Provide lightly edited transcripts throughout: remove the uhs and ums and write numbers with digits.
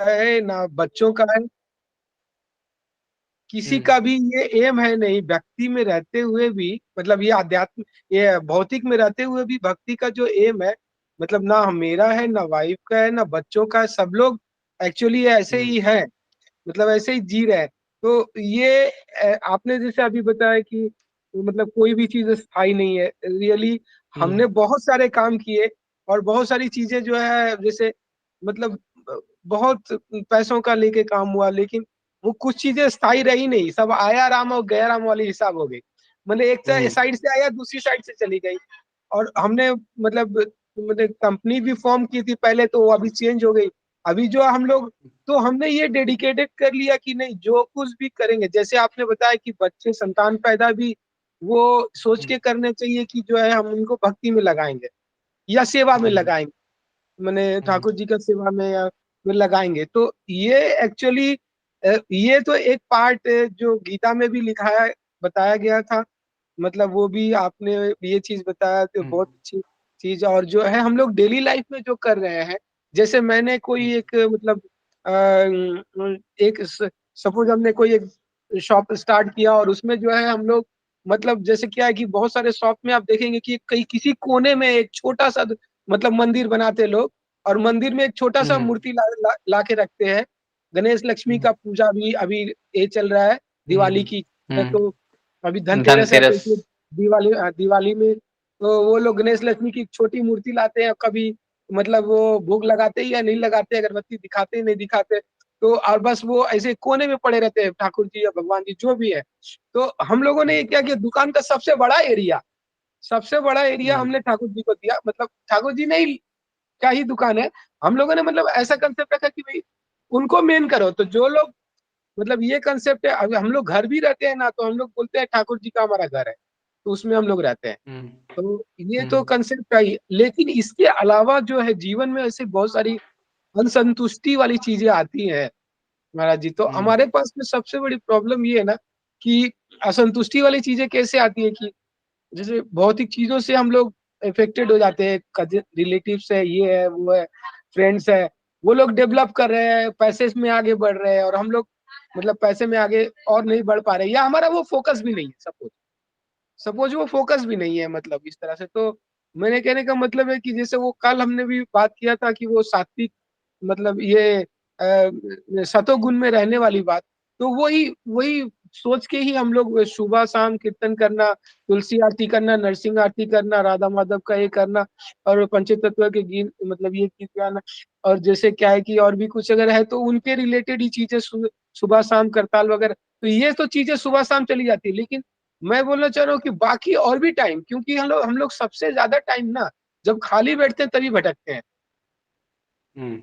है ना बच्चों का है, किसी हम्म का भी ये एम है नहीं, भक्ति में रहते हुए भी, मतलब ये अध्यात्म, ये भौतिक में रहते हुए भी भक्ति का जो एम है, मतलब ना मेरा है ना वाइफ का है ना बच्चों का है, सब लोग एक्चुअली ऐसे हम्म ही है, मतलब ऐसे ही जी रहे हैं। तो ये आपने जैसे अभी बताया कि मतलब कोई भी चीज स्थायी नहीं है, रियली हम्म हमने बहुत सारे काम किए और बहुत सारी चीजें जो है जैसे मतलब बहुत पैसों का लेके काम हुआ, लेकिन वो कुछ चीजें स्थायी रही नहीं, सब आया राम और गया राम वाली हिसाब हो गई। मतलब एक हम्म साइड से आया दूसरी साइड से चली गई। और हमने मतलब कंपनी भी फॉर्म की थी पहले, तो वो अभी चेंज हो गई। अभी जो हम लोग, तो हमने ये डेडिकेटेड कर लिया कि नहीं जो कुछ भी करेंगे, जैसे आपने बताया कि बच्चे संतान पैदा भी वो सोच हम्म के करने चाहिए कि जो है हम उनको भक्ति में लगाएंगे या सेवा में हम्म लगाएंगे, मैंने हम्म ठाकुर जी का सेवा में या में लगाएंगे। तो ये एक्चुअली ये तो एक पार्ट जो गीता में भी लिखा है, बताया गया था, मतलब वो भी आपने ये चीज बताया तो हम्म बहुत अच्छी चीज। और जो है हम लोग डेली लाइफ में जो कर रहे हैं, जैसे मैंने कोई एक मतलब एक सपोज हमने कोई एक शॉप स्टार्ट किया और उसमें जो है हम लोग मतलब जैसे क्या है कि बहुत सारे शॉप में आप देखेंगे कि कहीं किसी कोने में एक छोटा सा मतलब मंदिर बनाते लोग, और मंदिर में एक छोटा सा हम्म मूर्ति ला के रखते हैं। गणेश लक्ष्मी हम्म का पूजा भी अभी ये चल रहा है, दिवाली की है, तो अभी धनतेरस है तो धनतेरस। इसलिए दिवाली में तो वो लोग गणेश लक्ष्मी की छोटी मूर्ति लाते हैं, कभी मतलब वो भोग लगाते ही या नहीं लगाते, अगरबत्ती दिखाते ही नहीं दिखाते, तो और बस वो ऐसे कोने में पड़े रहते हैं ठाकुर जी या भगवान जी जो भी है। तो हम लोगों ने ये क्या किया, दुकान का सबसे बड़ा एरिया हम्म हमने ठाकुर जी को दिया, मतलब ठाकुर जी नहीं का ही दुकान है। हम लोगों ने मतलब ऐसा कंसेप्ट रखा कि भाई उनको मेन करो, तो जो लोग मतलब ये कंसेप्ट है। अभी हम लोग घर भी रहते हैं ना, तो हम लोग बोलते हैं ठाकुर जी का हमारा घर है, तो उसमें हम लोग रहते हैं। हम्म तो ये तो हम्म कंसेप्ट है ही, लेकिन इसके अलावा जो है जीवन में ऐसे बहुत सारी असंतुष्टि वाली चीजें आती हैं महाराज जी। तो हम्म हमारे पास में सबसे बड़ी प्रॉब्लम ये है ना कि असंतुष्टि वाली चीजें कैसे आती है कि जैसे भौतिक चीजों से हम लोग इफेक्टेड हो जाते हैं, रिलेटिव्स है, ये है वो है, फ्रेंड्स है, वो लोग डेवलप कर रहे हैं, पैसे में आगे बढ़ रहे हैं और हम लोग मतलब पैसे में आगे और नहीं बढ़ पा रहे, या हमारा वो फोकस भी नहीं है, सपोज सपोज वो फोकस भी नहीं है, मतलब इस तरह से। तो मैंने कहने का मतलब है कि जैसे वो कल हमने भी बात किया था कि वो सात्विक मतलब ये सतोगुण में रहने वाली बात, तो वही वही सोच के ही हम लोग सुबह शाम कीर्तन करना, तुलसी आरती करना, नरसिंह आरती करना, राधा माधव का ये करना, और पंचतत्व के गीत मतलब ये गीत गाना, और जैसे क्या है कि और भी कुछ अगर है तो उनके रिलेटेड ही चीजें सुबह शाम करताल वगैरह, तो ये तो चीजें सुबह शाम चली जाती है। लेकिन मैं बोलना चाह रहा हूँ कि बाकी और भी टाइम, क्योंकि हम लोग सबसे ज्यादा टाइम ना जब खाली बैठते हैं तभी भटकते हैं। हम्म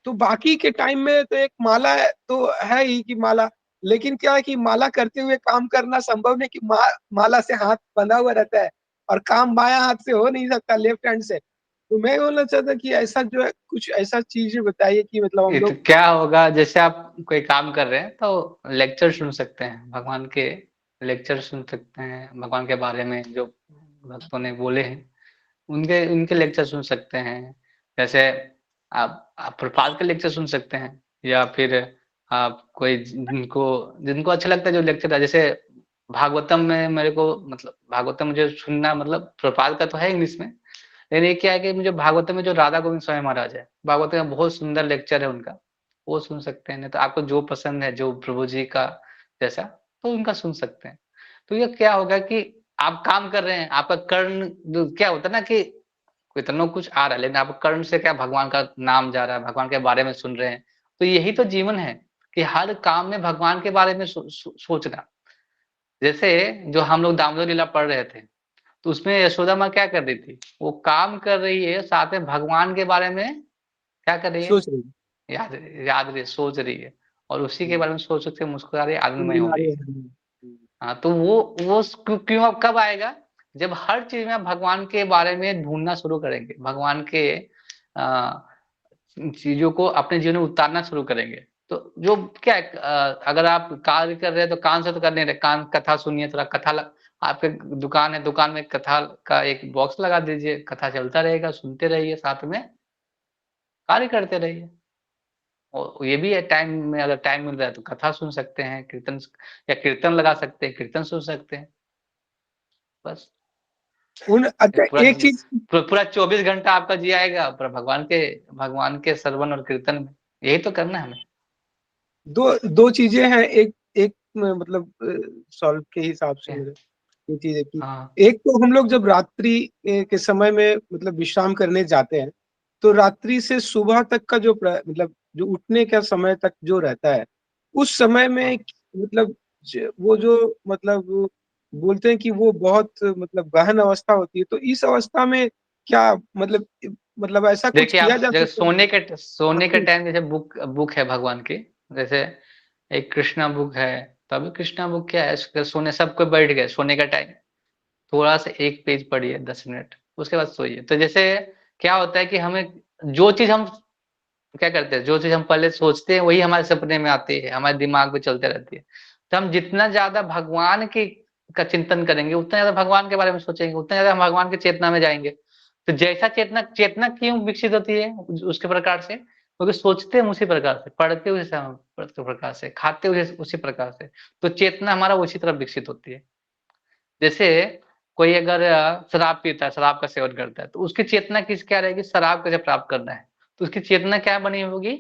तो बाकी के टाइम में तो एक माला है तो है ही कि माला, लेकिन क्या है कि माला करते हुए काम करना संभव नहीं कि माला से हाथ बंधा हुआ रहता है और काम बायां हाथ से हो नहीं सकता, लेफ्ट हैंड से। तो मैं बोलना चाहता कि ऐसा जो है कुछ ऐसा चीज बताइए कि मतलब हम ये तो लोग। क्या होगा, जैसे आप कोई काम कर रहे हैं तो लेक्चर सुन सकते हैं भगवान के, लेक्चर सुन सकते हैं भगवान के बारे में जो भक्तों ने बोले हैं, उनके उनके लेक्चर सुन सकते हैं। जैसे आप प्रपात के लेक्चर सुन सकते हैं, या फिर आप कोई जिनको जिनको अच्छा लगता है जो लेक्चर है, जैसे भागवतम में मेरे को मतलब भागवतम मुझे सुनना मतलब प्रपात का तो है इंग्लिश में, लेकिन ये क्या है कि मुझे भागवतम में जो राधा गोविंद स्वामी महाराज है, भागवतम में बहुत सुंदर लेक्चर है उनका, वो सुन सकते हैं। नहीं तो आपको जो पसंद है जो प्रभु जी का जैसा, तो उनका सुन सकते हैं। तो ये क्या होगा कि आप काम कर रहे हैं, आपका कर्ण जो क्या होता है ना कि इतना कुछ आ रहा है, लेकिन आप कर्ण से क्या भगवान का नाम जा रहा है, भगवान के बारे में सुन रहे हैं। तो यही तो जीवन है कि हर काम में भगवान के बारे में सोचना। जैसे जो हम लोग दामोदर लीला पढ़ रहे थे, तो उसमें यशोदा माँ क्या कर रही थी, वो काम कर रही है, साथ में भगवान के बारे में क्या कर रही है, सोच रही याद याद रही, सोच रही है। और उसी के हूँ, बारे में सोच सोच के मुस्कुरा रही है, आनंदमय हो गुनगुना रही रहे है। हैं। हाँ, तो वो क्यों अब कब आएगा, जब हर चीज में आप भगवान के बारे में ढूंढना शुरू करेंगे, भगवान के आ, चीजों को अपने जीवन में उतारना शुरू करेंगे। तो जो क्या है, अगर आप कार्य कर रहे हैं तो कान से तो कर नहीं रहे, कान कथा सुनिए, थोड़ा आपके दुकान है, दुकान में कथा का एक बॉक्स लगा दीजिए, कथा चलता रहेगा, सुनते रहिए, साथ में कार्य करते रहिए। और ये भी है, टाइम में अगर टाइम मिल रहा है तो कथा सुन सकते हैं, कीर्तन या कीर्तन लगा सकते हैं, कीर्तन सुन सकते हैं, बस। अच्छा पूरा एक चीज, पूरा 24 घंटा आपका जी आएगा पर भगवान के श्रवण और कीर्तन में, यही तो करना है हमें। दो दो चीजें हैं, एक एक मतलब सॉल्व के हिसाब से क्या? मेरे, ये चीज है कि हाँ, एक तो हम लोग जब रात्रि के समय में मतलब विश्राम करने जाते हैं, तो रात्रि से सुबह तक का जो मतलब जो उठने का समय तक जो रहता है, उस समय में हाँ। मतलब वो जो मतलब बोलते हैं कि वो बहुत मतलब गहन अवस्था होती है, तो इस अवस्था में क्या मतलब ऐसा कुछ देखिए किया आप जा जैसे सकता है? सोने के हाँ, टाइम जैसे बुक बुक है भगवान की, जैसे एक कृष्णा बुक है, तो अभी कृष्णा बुक क्या है, सोने सबको बैठ गए सोने का टाइम, थोड़ा सा एक पेज पढ़िए 10 मिनट, उसके बाद सोइए। तो जैसे क्या होता है कि हमें जो चीज हम क्या करते हैं, जो चीज हम पहले सोचते हैं वही हमारे सपने में आती है, हमारे दिमाग में चलते रहती है। तो हम जितना ज्यादा भगवान की का चिंतन करेंगे, उतना ज्यादा भगवान के बारे में सोचेंगे, उतना ज्यादा हम भगवान की चेतना में जाएंगे। तो जैसा चेतना चेतना क्यों विकसित होती है उसके प्रकार से, क्योंकि सोचते हम उसी प्रकार से, पढ़ते उसी प्रकार से, खाते उसी प्रकार से, तो चेतना हमारा उसी तरह विकसित होती है। जैसे कोई अगर शराब पीता है, शराब का सेवन करता है, तो उसकी चेतना क्या रहेगी, शराब कैसे प्राप्त करना है। तो उसकी चेतना क्या बनी होगी,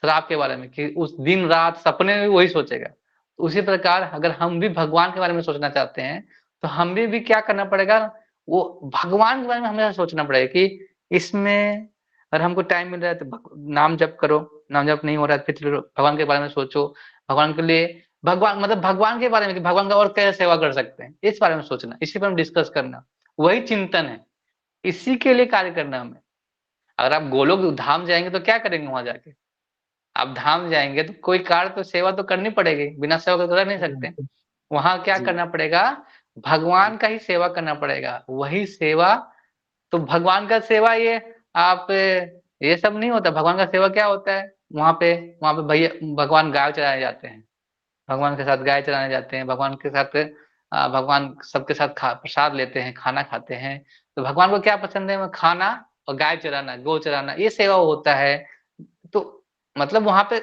शराब के बारे में, कि उस दिन रात सपने में भी वही सोचेगा। तो उसी प्रकार अगर हम भी भगवान के बारे में सोचना चाहते हैं, तो हम भी क्या करना पड़ेगा, वो भगवान के बारे में हमेशा सोचना पड़ेगा कि इसमें अगर हमको टाइम मिल रहा है तो नाम जप करो, नाम जप नहीं हो रहा है फिर भगवान के बारे में सोचो, भगवान के लिए, भगवान मतलब भगवान के बारे में कि भगवान का और कैसे सेवा कर सकते हैं, इस बारे में सोचना, इसी पर हम डिस्कस करना, वही चिंतन है, इसी के लिए कार्य करना हमें। अगर आप गोलोक धाम जाएंगे तो क्या करेंगे वहां जाके, आप धाम जाएंगे तो कोई कार्य तो सेवा तो करनी पड़ेगी, बिना सेवा के तो रह नहीं सकते। हाँ, वहां क्या जी करना पड़ेगा, भगवान का ही सेवा करना पड़ेगा, वही सेवा। तो भगवान का सेवा ये आप ये सब नहीं होता, भगवान का सेवा क्या होता है, वहां पे भैया भगवान गाय चराने जाते हैं, भगवान के साथ गाय चराने जाते हैं, भगवान के साथ भगवान सबके साथ प्रसाद लेते हैं, खाना खाते हैं। तो भगवान को क्या पसंद है, खाना और गाय चराना, गौ चराना, ये सेवा होता है। तो मतलब वहां पे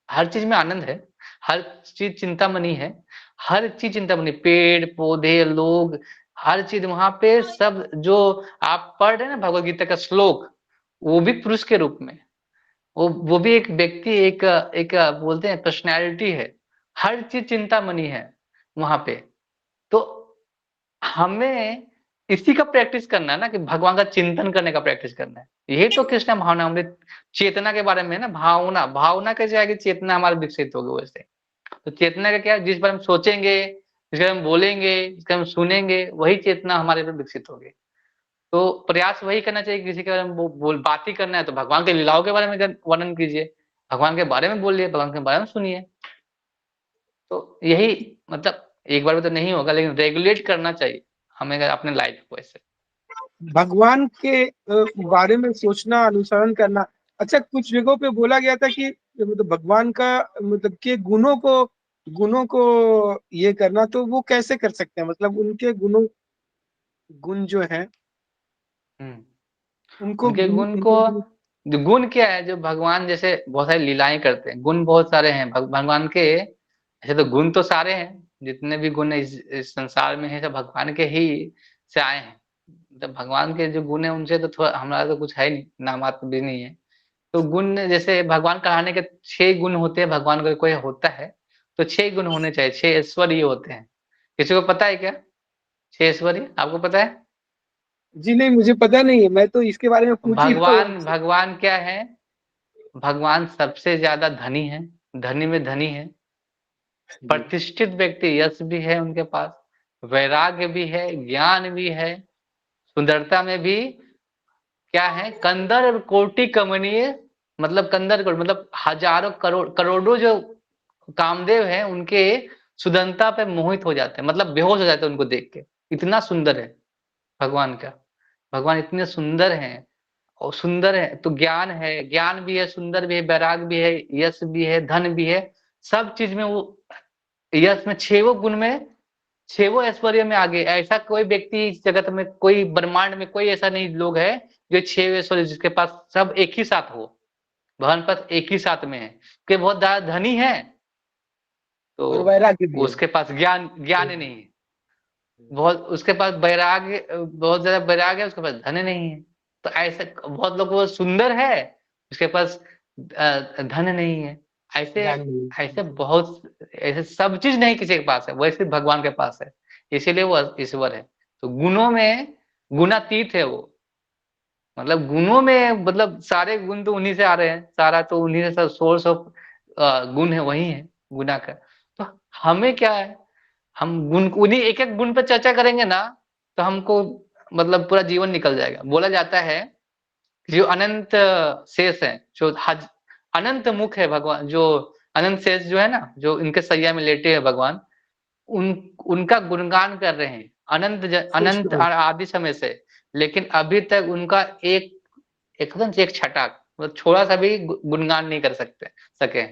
हर चीज में आनंद है, हर चीज चिंतामणि है, हर चीज चिंतामणि, पेड़ पौधे लोग, हर चीज वहां पे सब जो आप पढ़ रहे हैं ना भगवत गीता का श्लोक, वो भी पुरुष के रूप में, वो भी एक व्यक्ति, एक बोलते हैं पर्सनैलिटी है, हर चीज चिंतामणि है वहां पे। तो हमें इसी का प्रैक्टिस करना है ना, कि भगवान का चिंतन करने का प्रैक्टिस करना है, यही तो कृष्ण भावना अमृत चेतना के बारे में है ना, भावना भावना कैसे आएगी, चेतना हमारे विकसित होगी वैसे। तो चेतना का क्या है, जिस पर हम सोचेंगे, जिस पर हम बोलेंगे, जिस पर हम सुनेंगे, वही चेतना हमारे पर विकसित होगी। तो प्रयास वही करना चाहिए, किसी के बारे में बोल बात ही करना है तो भगवान के लीलाओं के बारे में वर्णन कीजिए, भगवान के बारे में बोलिए, भगवान के बारे में सुनिए। तो यही मतलब एक बार में तो नहीं होगा, लेकिन रेगुलेट करना चाहिए हमें अपने लाइफ को ऐसे। भगवान के बारे में सोचना, अनुसरण करना। अच्छा कुछ जगहों पे बोला गया था कि मतलब भगवान का मतलब के गुणों को ये करना, तो वो कैसे कर सकते हैं, मतलब उनके गुण जो हैं हम्म उनको उनके गुण को, जो गुण क्या है, जो भगवान जैसे बहुत सारी लीलाएं करते हैं, गुण बहुत सारे हैं भगवान के, ऐसे तो गुण तो सारे हैं, जितने भी गुण इस संसार में है सब भगवान के ही से आए हैं। मतलब भगवान के जो गुण है उनसे तो थोड़ा हमारा तो कुछ है नहीं, नामात्र भी नहीं है। तो गुण जैसे भगवान कहलाने के 6 गुण होते हैं, भगवान को कोई होता है तो 6 गुण होने चाहिए, 6 ऐश्वर्य होते हैं। किसी को पता है क्या, 6 ऐश्वर्य आपको पता है। जी नहीं, मुझे पता नहीं है, मैं तो इसके बारे में पूछ ही रहा हूँ भगवान आपसे। भगवान क्या है, भगवान सबसे ज्यादा धनी है, धनी में धनी है, जी प्रतिष्ठित व्यक्ति, यश भी है उनके पास, वैराग्य भी है, ज्ञान भी है, सुंदरता में भी क्या है, कंदर कोटि कमनीय, मतलब कंदर कोटि मतलब हजारों करोड़ों जो कामदेव हैं उनके सुंदरता पे मोहित हो जाते हैं, मतलब बेहोश हो जाते हैं उनको देख के, इतना सुंदर है भगवान का, भगवान इतने सुंदर हैं। और सुंदर है तो ज्ञान है, ज्ञान भी है, सुंदर भी है, वैराग भी है, यश भी है, धन भी है, सब चीज में वो, यश में 6 गुण में, 6 ऐश्वर्य में आगे, ऐसा कोई व्यक्ति इस जगत में, कोई ब्रह्मांड में कोई ऐसा नहीं लोग है जो 6 ऐश्वर्य जिसके पास सब एक ही साथ हो, भगवान के पास एक ही साथ में है, कि बहुत ज़्यादा धनी है, और तो वैराग्य भी है। उसके पास ज्ञान ज्ञान ही नहीं है। बहुत उसके पास वैराग्य, बहुत ज़्यादा वैराग्य है, उसके पास धन नहीं है। तो ऐसे बहुत लोग, वो सुंदर है, उसके पास धन नहीं है। ऐसे ज्ञान नहीं ऐसे है। बहुत, ऐसे सब चीज़ नहीं किसी के पास है, वैसे भगवान के पास है, इसीलिए वो ईश्वर है। तो गुणों में गुणातीत है वो, मतलब गुणों में, मतलब सारे गुण तो उन्हीं से आ रहे हैं, सारा तो उन्हीं से, सब सोर्स ऑफ गुण है, वही है गुणा का। तो हमें क्या है, हम गुण, उन्हीं एक-एक गुण पे चर्चा करेंगे ना, तो हमको मतलब पूरा जीवन निकल जाएगा। बोला जाता है जो अनंत शेष है, जो हज अनंत मुख है भगवान, जो अनंत शेष जो है ना, जो इनके सैया में लेटे हैं भगवान, उन उनका गुणगान कर रहे हैं अनंत सूक्ष्म। आदि समय से, लेकिन अभी तक उनका एक एकदम से एक छटाक, मतलब थोड़ा-सा भी गुणगान नहीं कर सके।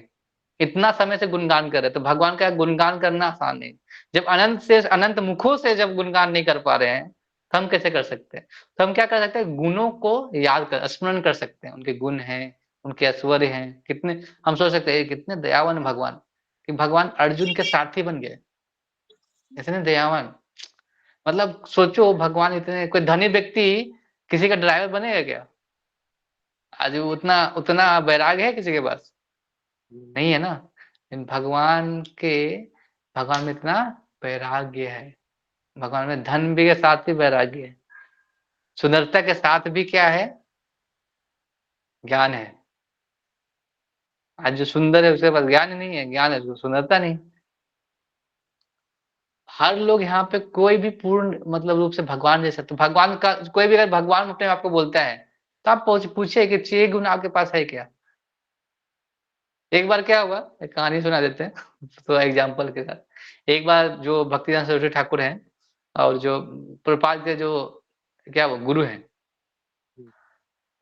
इतना समय से गुणगान कर रहे हैं, तो भगवान का गुणगान करना आसान नहीं। जब अनंत से अनंत मुखों से जब गुणगान नहीं कर पा रहे हैं, तो हम कैसे कर सकते हैं? तो हम क्या कर सकते हैं? गुणों को याद कर, स्मरण कर सकते हैं, उनके गुण हैं, उनके ऐश्वर्य हैं, कितने, हम सोच सकते हैं कितने दयावान भगवान, कि भगवान अर्जुन के सारथी बन गए, इतने दयावान। मतलब सोचो, भगवान इतने, कोई धनी व्यक्ति किसी का ड्राइवर बनेगा क्या? आज उतना उतना वैराग्य है किसी के पास? नहीं है ना। लेकिन भगवान में इतना वैराग्य है, भगवान में धन भी के साथ ही वैराग्य है, सुंदरता के साथ भी क्या है? ज्ञान है। आज जो सुंदर है उसके पास ज्ञान नहीं है, ज्ञान है उसको सुंदरता नहीं। हर लोग यहाँ पे कोई भी पूर्ण मतलब रूप से भगवान जैसा, तो भगवान का कोई भी अगर भगवान अपने आप को बोलता है, तो आप पूछिए कि 6 गुण आपके पास है क्या? एक बार क्या हुआ, एक कहानी सुना देते हैं तो एग्जाम्पल के साथ। एक बार जो भक्तिदान सरस्वती ठाकुर हैं, और जो प्रभुपाद के जो, क्या वो गुरु हैं,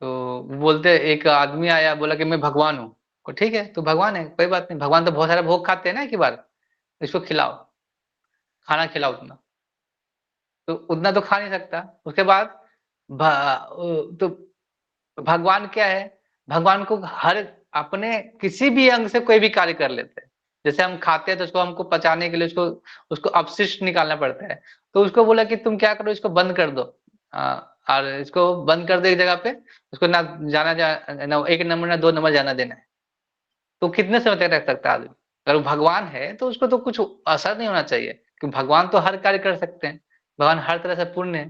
तो वो बोलते, एक आदमी आया, बोला कि मैं भगवान हूँ। को ठीक है, तो भगवान है, कोई बात नहीं, भगवान तो बहुत सारा भोग खाते हैं ना, एक ही बार, इसको खिलाओ, खाना खिलाओ उतना। तो उतना तो खा नहीं सकता। उसके बाद तो भगवान क्या है, भगवान को हर अपने किसी भी अंग से कोई भी कार्य कर लेते हैं। जैसे हम खाते हैं तो उसको, हमको पचाने के लिए उसको उसको अपशिष्ट निकालना पड़ता है। तो उसको बोला कि तुम क्या करो, इसको बंद कर दो, और इसको बंद कर दो एक जगह पे, उसको ना ना 1 नंबर ना 2 नंबर जाना देना है। तो कितने समय तक रख सकता है आदमी? अगर वो भगवान है तो उसको तो कुछ असर नहीं होना चाहिए, क्योंकि भगवान तो हर कार्य कर सकते हैं, भगवान हर तरह से पूर्ण है।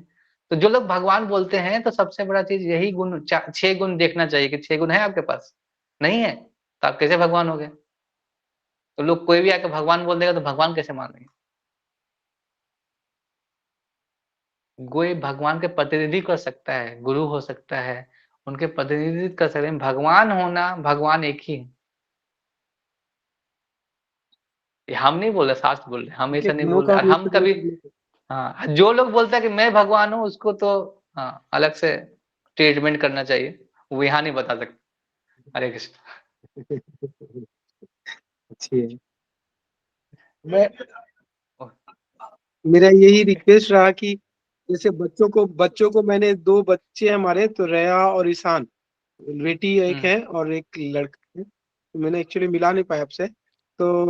तो जो लोग भगवान बोलते हैं, तो सबसे बड़ा चीज यही गुण, 6 गुण देखना चाहिए, कि 6 गुण है आपके पास? नहीं है, तो आप कैसे भगवान हो गए? तो लोग कोई भी आके भगवान बोल देगा, तो भगवान कैसे मानेंगे? कोई भगवान के प्रतिनिधि कर सकता है, गुरु हो सकता है, उनके प्रतिनिधित्व कर सकते हैं, भगवान होना, भगवान एक ही है। ये हम नहीं बोल रहे, शास्त्र बोल रहे हैं, हम के ऐसा नहीं गुणों बोल का रहे, और उपयोग हम करने कभी, के लिए। हाँ, जो लोग बोलता है कि मैं भगवान हूँ, उसको तो हाँ अलग से ट्रीटमेंट करना चाहिए, वो यहाँ नहीं बता सकते। हरे कृष्ण। अच्छी है। मैं मेरा यही रिक्वेस्ट रहा कि जैसे बच्चों को मैंने 2 बच्चे हैं हमारे, तो रेया और ईशान, बेटी एक हम्म। है और एक लड़का है। तो मैंने एक्चुअली मिला नहीं पाया आपसे, तो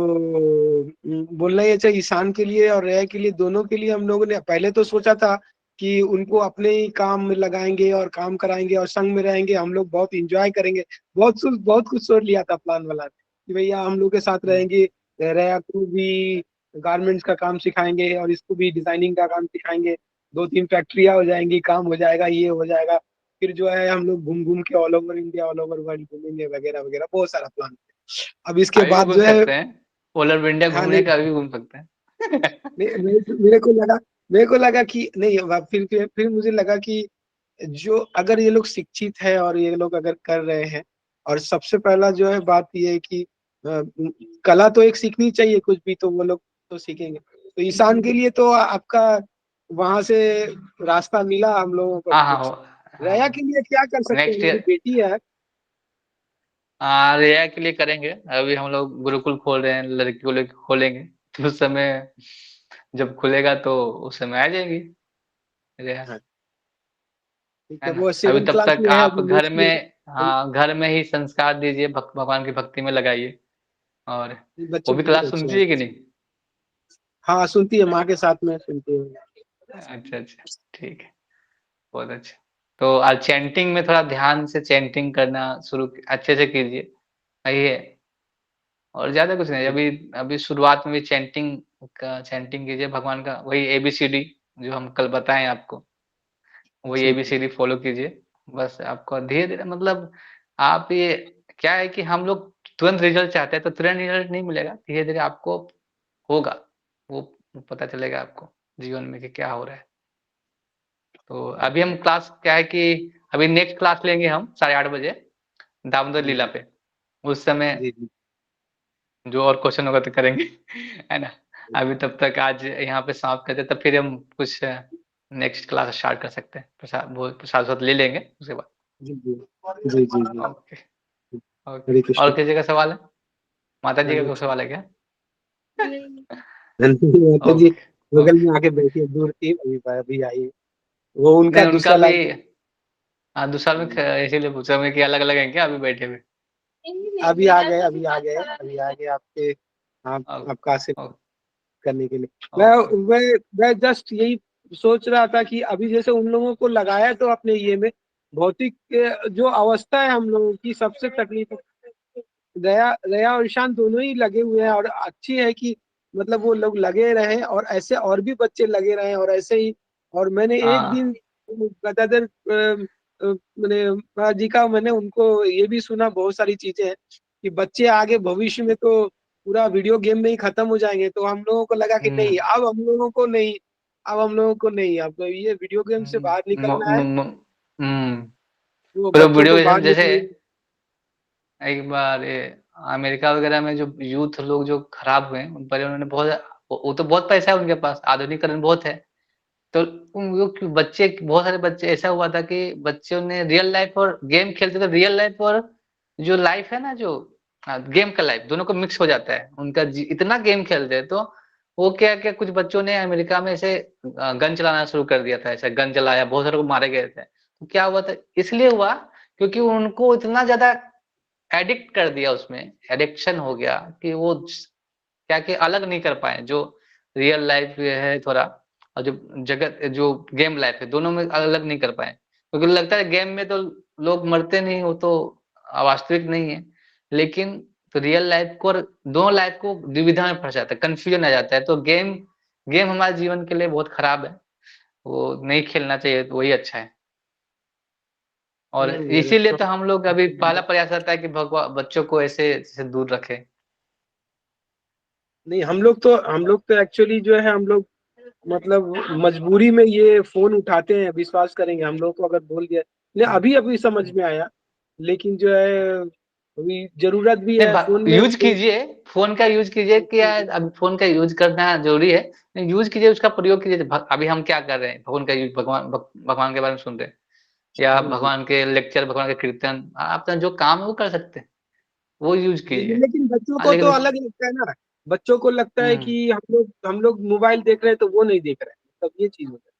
बोलना ही अच्छा, ईशान के लिए और रेया के लिए, दोनों के लिए हम लोगों ने पहले तो सोचा था कि उनको अपने ही काम में लगाएंगे और काम कराएंगे और संग में रहेंगे, हम लोग बहुत इंजॉय करेंगे। बहुत कुछ सोच लिया था प्लान वाला कि भैया हम लोग के साथ हम्म। रहेंगे, रेया को भी गारमेंट्स का काम सिखाएंगे और इसको भी डिजाइनिंग का काम सिखाएंगे, 2-3 फैक्ट्रियां हो जाएंगी, काम हो जाएगा, ये हो जाएगा। फिर जो है हम लोग घूम घूम के all over India, all over world घूमेंगे वगैरह वगैरह, बहुत सारा प्लान। अब इसके अभी भी बाद घूम जो है, सकते हैं, ऑल ओवर इंडिया हाँ घूमने नहीं, का अभी भी घूम सकते हैं। मेरे को लगा कि नहीं, फिर मुझे लगा कि जो अगर ये लोग शिक्षित है और ये लोग अगर कर रहे हैं, और सबसे पहला जो है बात ये है कि कला तो एक सीखनी चाहिए, कुछ भी तो वो लोग तो सीखेंगे। तो ईशान के लिए तो आपका वहां से रास्ता मिला हम लोगों को हाँ हाँ कुछ। रया के हाँ, लिए क्या कर सकते हैं, नेक्स्ट मेरी ईयर बेटी है। रिया के लिए करेंगे। अभी हम लोग गुरुकुल खोल रहे हैं, लड़की को लेकर खोलेंगे, तो उस समय जब खुलेगा तो उस समय आ जाएगी रिया, हाँ, ठीक है है, ना। वो अभी 7th तब क्लास तक में है आप अभी, घर नेक्स्ट में, ईयर। हाँ, घर में ही संस्कार दीजिए, भगवान की भक्ति में लगाइए। और वो बच्चे भी बहुत क्लास अच्छे सुनती हैं। है कि नहीं? हाँ, सुनती है, माँ के साथ में सुनती है। अच्छा, अच्छा, ठीक है, बहुत अच्छा। तो आज चैंटिंग में थोड़ा ध्यान से चैंटिंग करना शुरू अच्छे से कीजिए, सही है। और ज़्यादा कुछ नहीं, अभी अभी शुरुआत में भी चैंटिंग कीजिए भगवान का, वही एबीसीडी जो हम कल बताएँ आपको, वही जी जी। एबीसीडी फ़ॉलो कीजिए। बस आपको धीरे-धीरे मतलब आप ये क्या है कि हम लोग तुरंत रिज़ल्ट चाहते हैं, तो तुरंत रिज़ल्ट नहीं मिलेगा, धीरे-धीरे आपको होगा, वो पता चलेगा आपको जीवन में कि क्या हो रहा है। तो अभी हम क्लास क्या है कि अभी नेक्स्ट क्लास लेंगे हम 8:30 बजे दामोदर जी लीला जी। पे। उस समय जी जी। जो और क्वेश्चन होगा तो करेंगे, है ना? अभी तब तक आज यहाँ पे समाप्त करते हैं, तब फिर हम कुछ नेक्स्ट क्लास स्टार्ट कर सकते हैं। प्रसाद-वसाद ले लेंगे उसके बाद। जी जी। जी जी जी। Okay, okay. हरे और कृष्ण। किसी का सवाल है? माता जी का हरे कोई सवाल है क्या? माता जी ओके, बगल ओके। में आके बैठी है, दूर थी, अभी अभी आई। वो उनका नहीं उनका दूसरा भी लाइफ। हाँ, दूसरा में ख इसीलिए पूछा मैं कि अलग-अलग हैं क्या अभी बैठे हुए? अभी आ गए, अभी आ गए, अभी आ गए आपके, आप ओ आपका आशीर्वाद ओ करने के लिए। ओके। मैं जस्ट यही सोच रहा था कि अभी जैसे उन लोगों को लगाया तो अपने ये में भौतिक जो अवस्था है हम लोगों की सबसे तकलीफ, दया दया और ईशान दोनों ही लगे हुए हैं, और अच्छी है कि मतलब वो लोग लगे रहे और ऐसे और भी बच्चे लगे रहे और ऐसे ही। और मैंने एक हाँ, दिन गदाधर मैंने महाराज जी का, मैंने उनको ये भी सुना, बहुत सारी चीजें हैं कि बच्चे आगे भविष्य में तो पूरा वीडियो गेम में ही खत्म हो जाएंगे, तो हम लोगों को लगा कि हुँ, नहीं, अब हम लोगों को नहीं, अब हम लोगों को नहीं, अब ये वीडियो गेम से हुँ, बाहर म निकलना है। म म हुँ, वो फिर वो बच्चों वीडियो को गेम बाहर जैसे निकल। एक बार ये अमेरिका वगैरह में जो यूथ लोग जो खराब हुए हैं, उन पर उन्होंने बहुत वो तो बहुत पैसा है उनके पास, आधुनिकीकरण बहुत है। तो उन लोग बच्चे बहुत सारे बच्चे ऐसा हुआ था कि बच्चों ने रियल लाइफ और गेम खेलते थे, रियल लाइफ और जो लाइफ है ना जो गेम का लाइफ दोनों को मिक्स हो जाता है। उनका इतना गेम खेलते हैं तो वो क्या-क्या कुछ बच्चों ने अमेरिका में ऐसे गन चलाना शुरू कर दिया था, ऐसे गन चलाया, बहुत सारे को मारे गए थे। तो क्या हुआ था इसलिए हुआ क्योंकि उनको इतना ज़्यादा एडिक्ट कर दिया उसमें, एडिक्शन हो गया कि वो क्या कि अलग नहीं कर पाए, जो रियल लाइफ है थोड़ा और जो जगत जो गेम लाइफ है, दोनों में अलग नहीं कर पाए। क्योंकि लगता है गेम में तो लोग मरते नहीं, वो तो वास्तविक नहीं है। लेकिन तो रियल लाइफ को और दोनों लाइफ को दुविधा में फँस जाता है, कन्फ्यूजन आ जाता है। तो गेम गेम हमारे जीवन के लिए बहुत खराब है, वो नहीं खेलना चाहिए, तो वही अच्छा है। और इसीलिए तो हम लोग अभी पहला प्रयास रहता है कि भगवा बच्चों को ऐसे से दूर रखें। नहीं, हम लोग तो एक्चुअली जो है, हम लोग मतलब मजबूरी में ये फोन उठाते हैं, विश्वास करेंगे हम लोग को अगर बोल दिया, नहीं हुँ। अभी अभी समझ में आया, लेकिन जो है अभी जरूरत भी नहीं है फोन में यूज़ कीजिए, फ़ोन का यूज़ कीजिए क्या है अब फ़ोन का यूज़ करना ज़रूरी है। यूज़ कीजिए, उसका प्रयोग कीजिए। अभी हम क्या कर रहे हैं, फ़ोन का यूज़ भगवान के बारे में सुन रहे हैं या जी जी। भगवान के लेक्चर, भगवान के कीर्तन, आप अपना जो काम है वो कर सकते हैं, वो यूज़ जी जी, कीजिए। लेकिन बच्चों हाँ, को तो लेकिन अलग लगता है ना, बच्चों को लगता है हुँ, कि हम लोग मोबाइल देख रहे हैं तो वो नहीं देख रहे हैं, मतलब ये चीज होता है,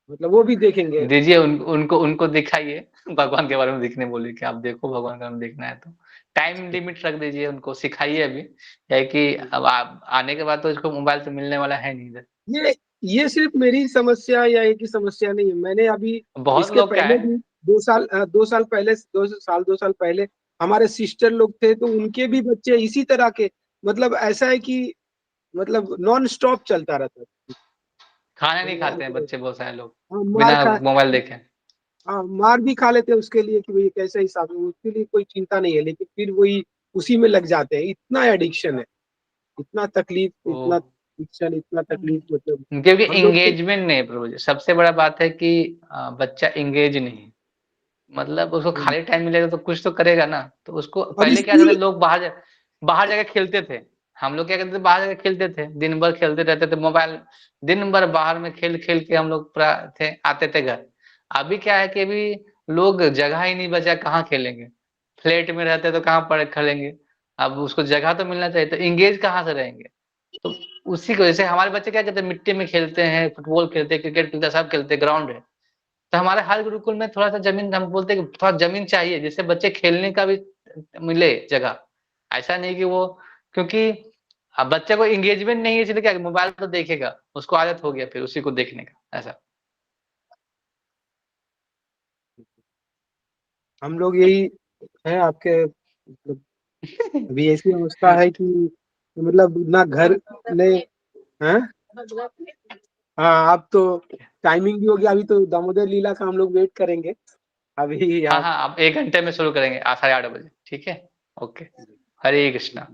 मतलब वो भी देखेंगे। दीजिए उनको उनको दिखाइए, भगवान के बारे में देखने बोलिए कि आप देखो भगवान के बारे में देखना है तो। टाइम लिमिट रख दीजिए उनको, सिखाइए अभी, क्या है कि अब आप आने के बाद तो इसको मोबाइल तो मिलने वाला है नहीं इधर। ये ये सिर्फ मेरी समस्या या एक ही समस्या नहीं है, मैंने अभी बहुत इसके लोग क्या पहले है भी 2 साल पहले, 2 साल पहले हमारे सिस्टर लोग थे, तो उनके भी बच्चे इसी तरह के, मतलब ऐसा है कि मतलब नॉन स्टॉप चलता रहता है। खाना नहीं भगवान खाते हैं करे। बच्चे बहुत सारे लोग, हाँ, बिना मोबाइल देखे। हाँ, मार भी खा लेते हैं उसके लिए कि भाई कैसे हिसाब है, उसके लिए कोई चिंता नहीं है, लेकिन फिर वही उसी में लग जाते हैं, इतना एडिक्शन है, इतना तकलीफ, ओह! इतना एडिक्शन, इतना तकलीफ, मतलब क्योंकि हम लोग तो। एंगेजमेंट नहीं है प्रभु जी, सबसे बड़ा बात है कि बच्चा एंगेज नहीं है। मतलब उसको खाली टाइम मिलेगा तो कुछ तो करेगा ना, तो उसको अब पहले क्या करते स्कूल। थे लोग बाहर जाके खेलते थे। हम लोग क्या करते थे बाहर जाके खेलते थे, दिन भर खेलते रहते थे मोबाइल दिन भर बाहर में खेल-खेल के हम लोग पूरा आते थे घर। अभी क्या है कि अभी लोग जगह ही नहीं बचा कहाँ खेलेंगे? फ्लैट में रहते तो कहाँ पर खेलेंगे? अब उसको जगह तो मिलना चाहिए, तो एंगेज कहाँ से रहेंगे? तो उसी की वजह से हमारे बच्चे क्या करते हैं मिट्टी में खेलते हैं, फुटबॉल खेलते हैं, क्रिकेट खेलते हैं, सब खेलते हैं, ग्राउंड है। तो हमारे हर गुरुकुल में थोड़ा-सा ज़मीन हम बोलते हैं कि थोड़ा ज़मीन चाहिए जिससे बच्चे खेलने का भी मिले जगह। ऐसा नहीं कि वो क्योंकि बच्चे को एंगेजमेंट नहीं है इसलिए क्या मोबाइल तो देखेगा, उसको आदत हो गया फिर उसी को देखने का, ऐसा। हम लोग यही हैं आपके मतलब अभी ऐसी अवस्था है कि मतलब ना घर ने हैं? हाँ, अब तो टाइमिंग भी हो गया, अभी तो दामोदर लीला का हम लोग वेट करेंगे। अभी हाँ, आप हाँ, अब 1 घंटे में शुरू करेंगे साढ़े 8 बजे, ठीक है? ओके। हरे कृष्णा,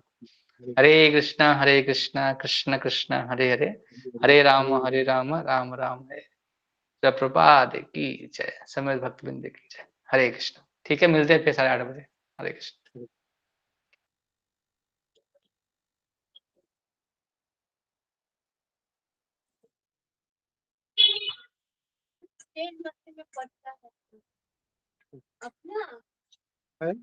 हरे कृष्णा, हरे कृष्णा, कृष्ण कृष्ण, हरे हरे, हरे राम, राम राम हरे। प्रभुपाद की जय, समस्त भक्तवृंद की जय। हरे कृष्ण। ठीक है, मिलते हैं फिर साढ़े 8 बजे। हरे कृष्ण। है?